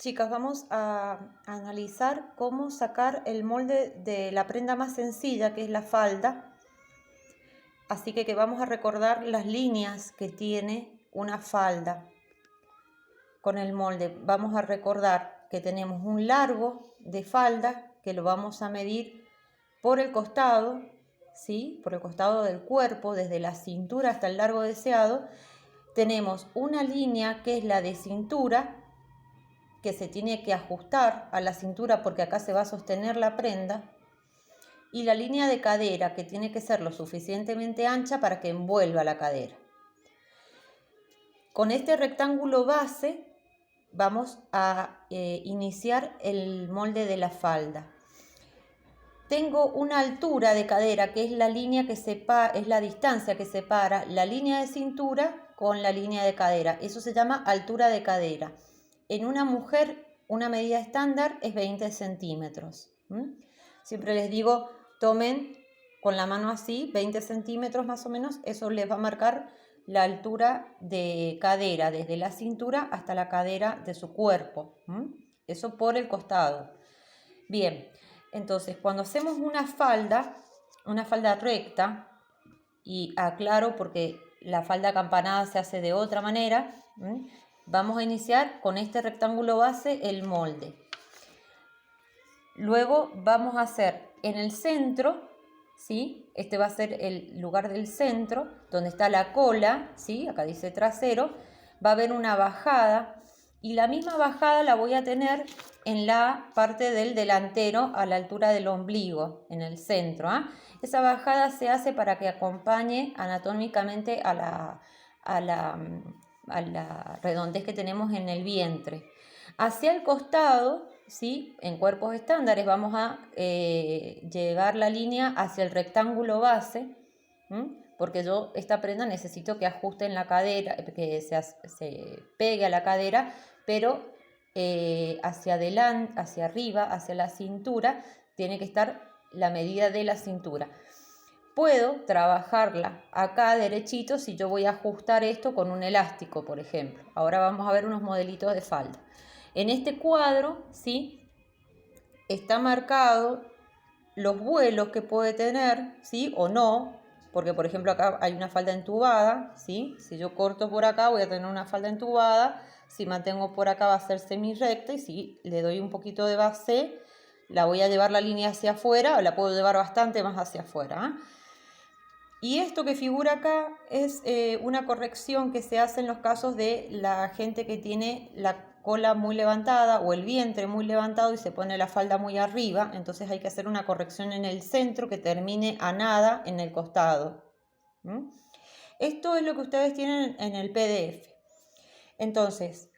Chicas, vamos a analizar cómo sacar el molde de la prenda más sencilla, que es la falda. Así que vamos a recordar las líneas que tiene una falda con el molde. Vamos a recordar que tenemos un largo de falda que lo vamos a medir por el costado, ¿sí? Por el costado del cuerpo, desde la cintura hasta el largo deseado. Tenemos una línea que es la de cintura, que se tiene que ajustar a la cintura porque acá se va a sostener la prenda, y la línea de cadera, que tiene que ser lo suficientemente ancha para que envuelva la cadera. Con este rectángulo base vamos a iniciar el molde de la falda. Tengo una altura de cadera, que es la línea que es la distancia que separa la línea de cintura con la línea de cadera. Eso se llama altura de cadera. En una mujer, una medida estándar es 20 centímetros. Siempre les digo, tomen con la mano así, 20 centímetros más o menos. Eso les va a marcar la altura de cadera, desde la cintura hasta la cadera de su cuerpo. Eso por el costado. Bien, entonces cuando hacemos una falda recta, y aclaro porque la falda acampanada se hace de otra manera, vamos a iniciar con este rectángulo base el molde. Luego vamos a hacer en el centro, ¿sí? Este va a ser el lugar del centro, donde está la cola, ¿sí? Acá dice trasero. Va a haber una bajada, y la misma bajada la voy a tener en la parte del delantero, a la altura del ombligo, en el centro. Esa bajada se hace para que acompañe anatómicamente a la redondez que tenemos en el vientre. Hacia el costado, ¿sí? En cuerpos estándares vamos a llevar la línea hacia el rectángulo base, porque yo esta prenda necesito que ajuste en la cadera, que se pegue a la cadera, pero hacia adelante, hacia arriba, hacia la cintura, tiene que estar la medida de la cintura. Puedo trabajarla acá derechito si yo voy a ajustar esto con un elástico, por ejemplo. Ahora vamos a ver unos modelitos de falda. En este cuadro, ¿sí? Está marcado los vuelos que puede tener, ¿sí? O no, porque por ejemplo acá hay una falda entubada, ¿sí? Si yo corto por acá voy a tener una falda entubada, si mantengo por acá va a ser semi-recta, y si le doy un poquito de base, la voy a llevar la línea hacia afuera, o la puedo llevar bastante más hacia afuera, Y esto que figura acá es una corrección que se hace en los casos de la gente que tiene la cola muy levantada o el vientre muy levantado y se pone la falda muy arriba. Entonces hay que hacer una corrección en el centro que termine a nada en el costado. Esto es lo que ustedes tienen en el PDF. Entonces,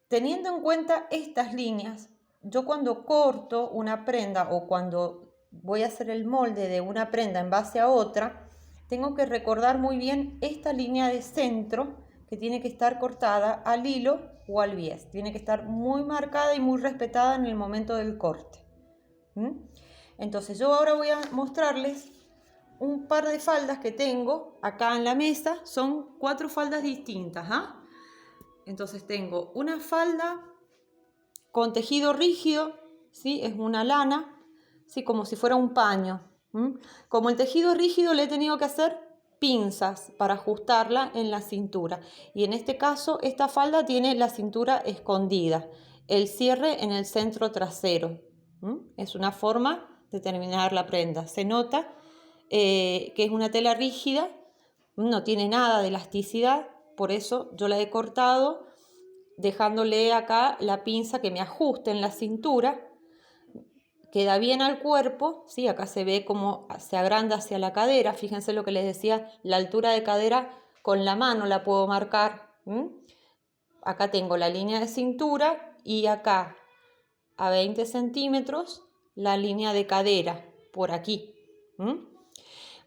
teniendo en cuenta estas líneas, yo cuando corto una prenda o cuando voy a hacer el molde de una prenda en base a otra, tengo que recordar muy bien esta línea de centro que tiene que estar cortada al hilo o al bies. Tiene que estar muy marcada y muy respetada en el momento del corte. Entonces yo ahora voy a mostrarles un par de faldas que tengo acá en la mesa. Son 4 faldas distintas. Entonces tengo una falda con tejido rígido, ¿sí? Es una lana, ¿sí? Como si fuera un paño. Como el tejido rígido, le he tenido que hacer pinzas para ajustarla en la cintura. Y en este caso, esta falda tiene la cintura escondida, el cierre en el centro trasero. Es una forma de terminar la prenda. Se nota que es una tela rígida, no tiene nada de elasticidad, por eso yo la he cortado dejándole acá la pinza que me ajuste en la cintura. Queda bien al cuerpo, ¿sí? Acá se ve cómo se agranda hacia la cadera. Fíjense lo que les decía, la altura de cadera con la mano la puedo marcar. Acá tengo la línea de cintura y acá a 20 centímetros la línea de cadera, por aquí.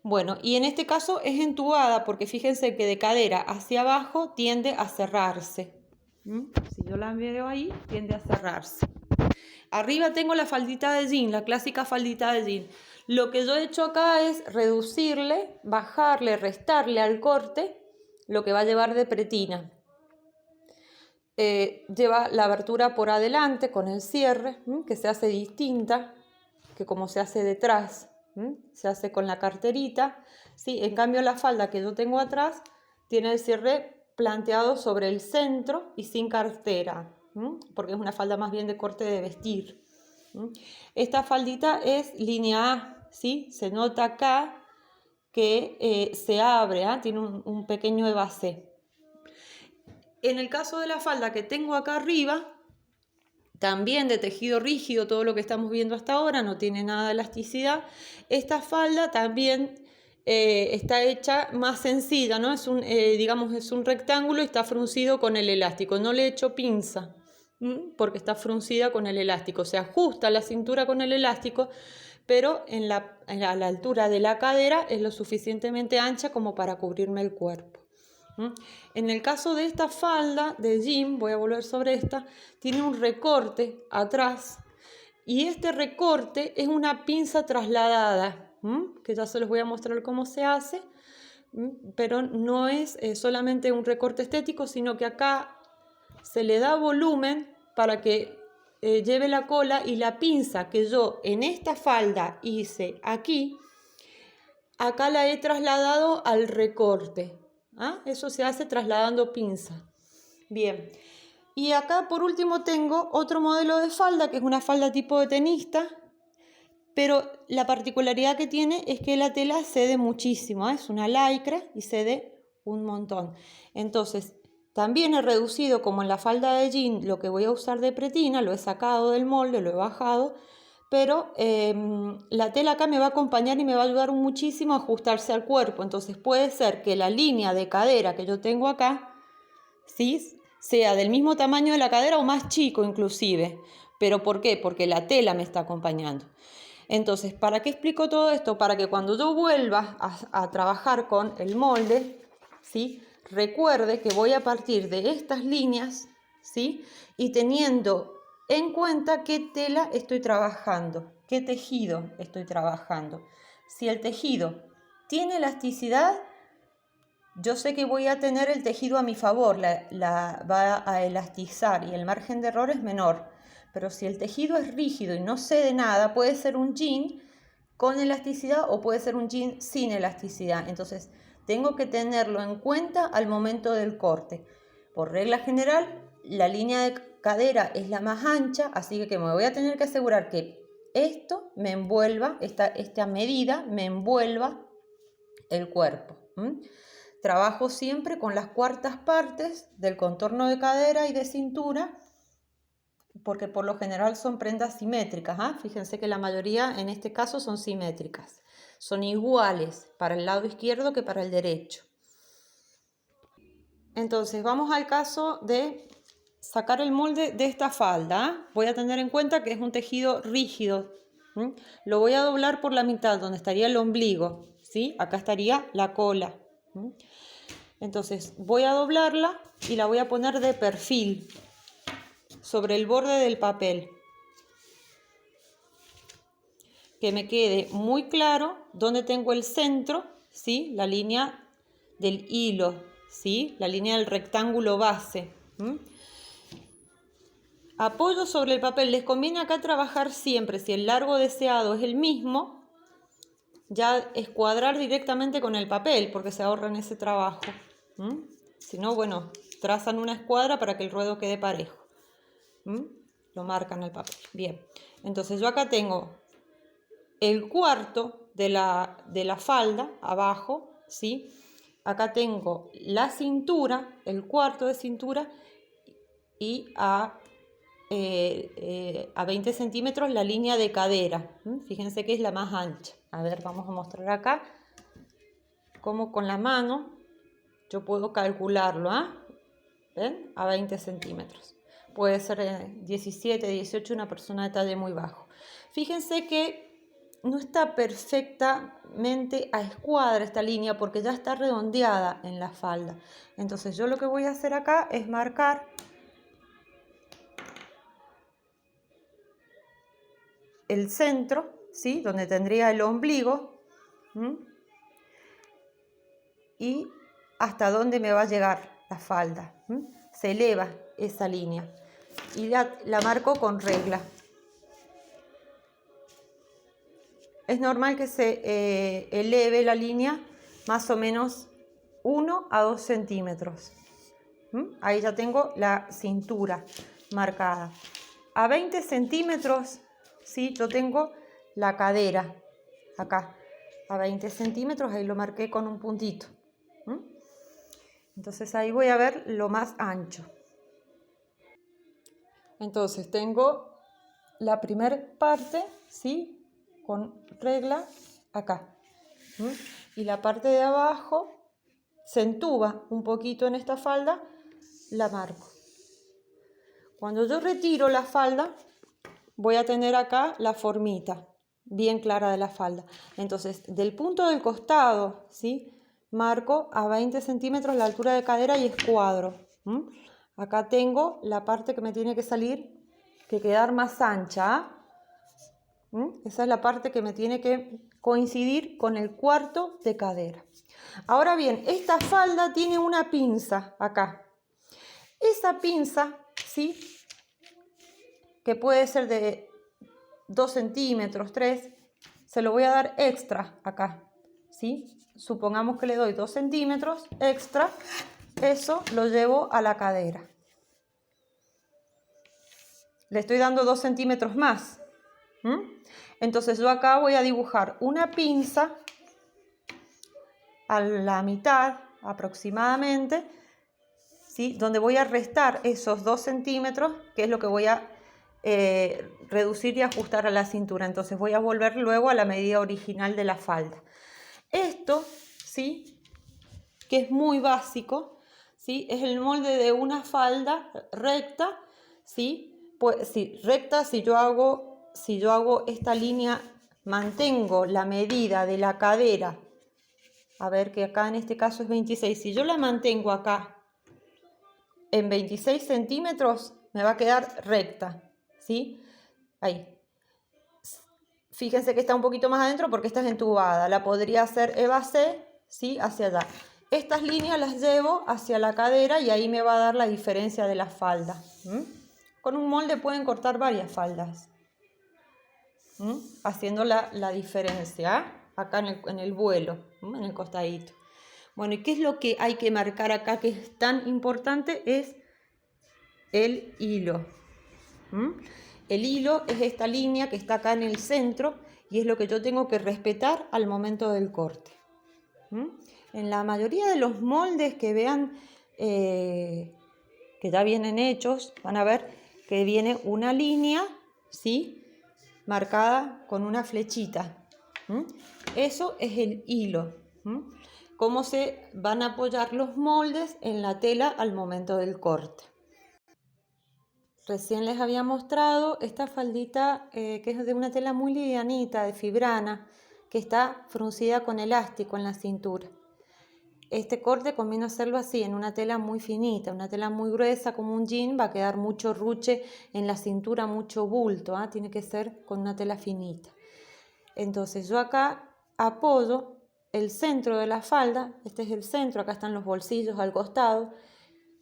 Bueno, y en este caso es entubada porque fíjense que de cadera hacia abajo tiende a cerrarse. Si yo la veo ahí, tiende a cerrarse. Arriba tengo la faldita de jean, la clásica faldita de jean. Lo que yo he hecho acá es reducirle, bajarle, restarle al corte lo que va a llevar de pretina. lleva la abertura por adelante con el cierre, que se hace distinta que como se hace detrás, se hace con la carterita, ¿sí? En cambio la falda que yo tengo atrás tiene el cierre planteado sobre el centro y sin cartera, porque es una falda más bien de corte de vestir. Esta faldita es línea A, ¿sí? Se nota acá que se abre, tiene un pequeño evasé. En el caso de la falda que tengo acá arriba, también de tejido rígido, todo lo que estamos viendo hasta ahora, no tiene nada de elasticidad. Esta falda también está hecha más sencilla, ¿no? Digamos, es un rectángulo y está fruncido con el elástico. No le he hecho pinza, porque está fruncida con el elástico. Se ajusta la cintura con el elástico, pero a la altura de la cadera es lo suficientemente ancha como para cubrirme el cuerpo. En el caso de esta falda de jean, voy a volver sobre esta, tiene un recorte atrás y este recorte es una pinza trasladada, que ya se los voy a mostrar cómo se hace, pero no es solamente un recorte estético, sino que acá se le da volumen para que lleve la cola, y la pinza que yo en esta falda hice aquí, acá la he trasladado al recorte. Eso se hace trasladando pinza. Bien, y acá por último tengo otro modelo de falda, que es una falda tipo de tenista, pero la particularidad que tiene es que la tela cede muchísimo, es una lycra y cede un montón. Entonces también he reducido, como en la falda de jean, lo que voy a usar de pretina, lo he sacado del molde, lo he bajado, pero la tela acá me va a acompañar y me va a ayudar muchísimo a ajustarse al cuerpo. Entonces puede ser que la línea de cadera que yo tengo acá, ¿sí?, sea del mismo tamaño de la cadera o más chico inclusive. ¿Pero por qué? Porque la tela me está acompañando. Entonces, ¿para qué explico todo esto? Para que cuando yo vuelva a trabajar con el molde, ¿sí?, recuerde que voy a partir de estas líneas, ¿sí?, y teniendo en cuenta qué tela estoy trabajando, qué tejido estoy trabajando. Si el tejido tiene elasticidad, yo sé que voy a tener el tejido a mi favor, va a elastizar y el margen de error es menor. Pero si el tejido es rígido y no cede nada, puede ser un jean con elasticidad o puede ser un jean sin elasticidad. Entonces tengo que tenerlo en cuenta al momento del corte. Por regla general, la línea de cadera es la más ancha, así que me voy a tener que asegurar que esto me envuelva, esta medida me envuelva el cuerpo. Trabajo siempre con las cuartas partes del contorno de cadera y de cintura, porque por lo general son prendas simétricas. Fíjense que la mayoría en este caso son simétricas. Son iguales para el lado izquierdo que para el derecho. Entonces vamos al caso de sacar el molde de esta falda. Voy a tener en cuenta que es un tejido rígido. Lo voy a doblar por la mitad, donde estaría el ombligo, ¿sí? Acá estaría la cola. Entonces voy a doblarla y la voy a poner de perfil sobre el borde del papel, que me quede muy claro dónde tengo el centro, ¿sí?, la línea del hilo, ¿sí?, la línea del rectángulo base. Apoyo sobre el papel. Les conviene acá trabajar siempre, si el largo deseado es el mismo, ya escuadrar directamente con el papel, porque se ahorran ese trabajo. Si no, bueno, trazan una escuadra para que el ruedo quede parejo. Lo marcan el papel. Bien, entonces yo acá tengo el cuarto de la falda abajo, ¿sí? Acá tengo la cintura, el cuarto de cintura, y a 20 centímetros la línea de cadera. Fíjense que es la más ancha. A ver, vamos a mostrar acá cómo con la mano yo puedo calcularlo. ¿Ven? A 20 centímetros. Puede ser 17, 18, una persona de talle muy bajo. Fíjense que no está perfectamente a escuadra esta línea porque ya está redondeada en la falda. Entonces yo lo que voy a hacer acá es marcar el centro, ¿sí?, donde tendría el ombligo, y hasta dónde me va a llegar la falda. Se eleva esa línea y la marco con regla. Es normal que se eleve la línea más o menos 1 a 2 centímetros. Ahí ya tengo la cintura marcada. A 20 centímetros, ¿sí? Yo tengo la cadera acá. A 20 centímetros, ahí lo marqué con un puntito. Entonces ahí voy a ver lo más ancho. Entonces tengo la primera parte, ¿sí? Con regla acá. Y la parte de abajo se entuba un poquito en esta falda, la marco. Cuando yo retiro la falda, voy a tener acá la formita bien clara de la falda. Entonces, del punto del costado, ¿sí? Marco a 20 centímetros la altura de cadera y escuadro. Acá tengo la parte que me tiene que salir, que quedar más ancha. Esa es la parte que me tiene que coincidir con el cuarto de cadera. Ahora bien, esta falda tiene una pinza acá. Esa pinza, ¿sí? Que puede ser de 2 centímetros, 3, se lo voy a dar extra acá, ¿sí? Supongamos que le doy 2 centímetros extra, eso lo llevo a la cadera. Le estoy dando 2 centímetros más. Entonces yo acá voy a dibujar una pinza a la mitad aproximadamente, ¿sí? Donde voy a restar esos 2 centímetros, que es lo que voy a reducir y ajustar a la cintura. Entonces voy a volver luego a la medida original de la falda. Esto, ¿sí? Que es muy básico, ¿sí? Es el molde de una falda recta, ¿sí? Pues sí, recta, si yo hago esta línea, mantengo la medida de la cadera, a ver que acá en este caso es 26, si yo la mantengo acá en 26 centímetros, me va a quedar recta, ¿sí? Ahí. Fíjense que está un poquito más adentro porque esta es entubada. La podría hacer evasé, ¿sí? Hacia allá. Estas líneas las llevo hacia la cadera y ahí me va a dar la diferencia de la falda. Con un molde pueden cortar varias faldas, haciendo la diferencia acá en el vuelo, en el costadito. Bueno, ¿y qué es lo que hay que marcar acá que es tan importante? Es el hilo. El hilo es esta línea que está acá en el centro y es lo que yo tengo que respetar al momento del corte. En la mayoría de los moldes que vean que ya vienen hechos, van a ver que viene una línea, ¿sí? Marcada con una flechita. Eso es el hilo. Cómo se van a apoyar los moldes en la tela al momento del corte. Recién les había mostrado esta faldita que es de una tela muy livianita, de fibrana, que está fruncida con elástico en la cintura. Este corte conviene hacerlo así, en una tela muy finita, una tela muy gruesa como un jean, va a quedar mucho ruche en la cintura, mucho bulto, tiene que ser con una tela finita. Entonces yo acá apoyo el centro de la falda, este es el centro, acá están los bolsillos al costado,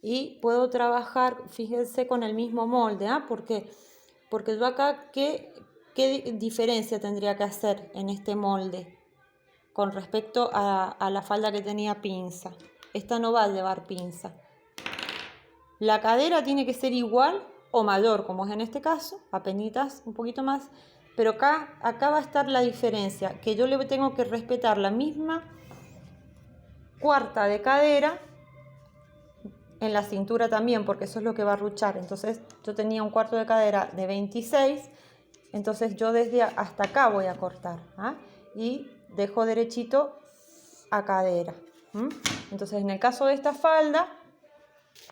y puedo trabajar, fíjense, con el mismo molde, ¿por qué? Porque yo acá, ¿qué diferencia tendría que hacer en este molde con respecto a la falda que tenía pinza? Esta no va a llevar pinza. La cadera tiene que ser igual o mayor, como es en este caso, apenitas un poquito más, pero acá va a estar la diferencia, que yo le tengo que respetar la misma cuarta de cadera en la cintura también, porque eso es lo que va a ruchar. Entonces yo tenía un cuarto de cadera de 26, entonces yo desde hasta acá voy a cortar, y dejo derechito a cadera. Entonces en el caso de esta falda,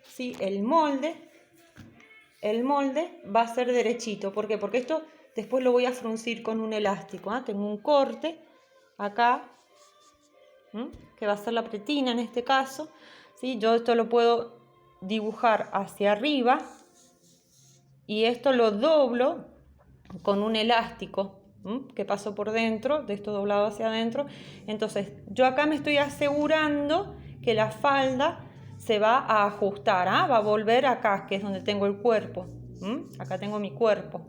¿sí? el molde va a ser derechito. ¿Por qué? Porque esto después lo voy a fruncir con un elástico. Tengo un corte acá, que va a ser la pretina en este caso, ¿sí? Yo esto lo puedo dibujar hacia arriba y esto lo doblo con un elástico que paso por dentro, de esto doblado hacia adentro. Entonces yo acá me estoy asegurando que la falda se va a ajustar, va a volver acá, que es donde tengo el cuerpo. Acá tengo mi cuerpo.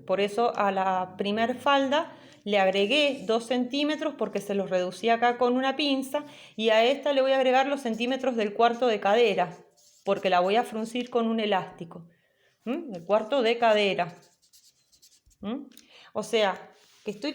Por eso a la primer falda le agregué 2 centímetros porque se los reducí acá con una pinza, y a esta le voy a agregar los centímetros del cuarto de cadera porque la voy a fruncir con un elástico. El cuarto de cadera. O sea, que estoy